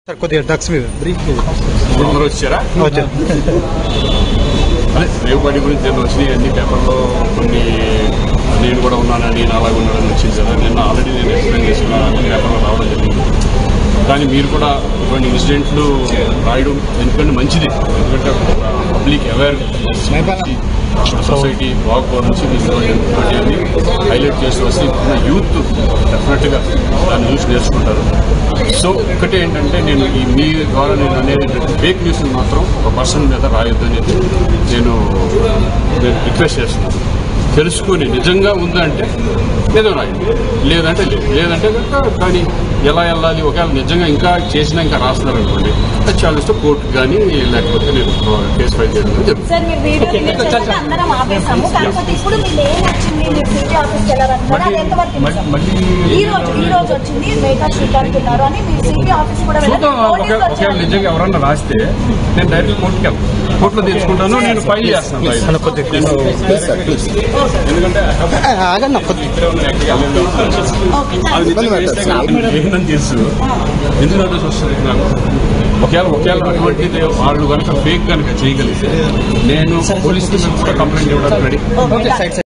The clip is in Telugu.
సార్ కొద్దిగా డ్రగ్స్ మీద బ్రీఫ్ అందరూ వచ్చారా? అదే రేవుపాటి గురించి నేను వచ్చినాయి అన్ని పేపర్లో కొన్ని నేను కూడా ఉన్నానని నేను అలాగే ఉన్నానని వచ్చింది కదా. నిన్న ఆల్రెడీ నేను ఎక్స్ప్లెయిన్ చేసిన పేపర్లో రావడం జరిగింది. కానీ మీరు కూడా ఇటువంటి ఇన్సిడెంట్లు రాయడం ఎందుకంటే మంచిది. ఎందుకంటే పబ్లిక్ అవేర్నెస్ సొసైటీ బాగుపో నుంచి ఇటువంటి హైలైట్ చేసి వస్తే ఇప్పుడున్న యూత్ డెఫినెట్గా దాన్ని చూసి నేర్చుకుంటారు. సో ఒకటే ఏంటంటే నేను ఈ మీ ద్వారా నేను అనేది ఫేక్ న్యూస్ మాత్రం ఒక పర్సన్ మీద రాయొద్దు అనేది నేను రిక్వెస్ట్ చేస్తున్నాను. తెలుసుకొని నిజంగా ఉందంటే ఏదో రాయండి, లేదంటే లేదంటే కనుక కానీ ఎలా వెళ్ళాలి. ఒకవేళ నిజంగా ఇంకా చేసినా ఇంకా రాస్తున్నారు అనుకోండి, అది చాలా కోర్టు కానీ లేకపోతే నేను కేసు ఫైల్ చేయడం చూద్దాం. ఒకవేళ నిజంగా ఎవరన్నా రాస్తే నేను డైరెక్ట్ కోర్టుకి వెళ్తాను, కోర్టులో తీసుకుంటాను, నేను ఫైల్ చేస్తాను. ఎందుకంటే ఏంటని తెలుసు ఎందుకంటే వస్తుంది నాకు. ఒకవేళ అటువంటిది వాళ్ళు కనుక ఫేక్ కనుక చేయగలిగితే నేను పోలీసుకి కూడా కంప్లైంట్ ఇవ్వడానికి రెడీ.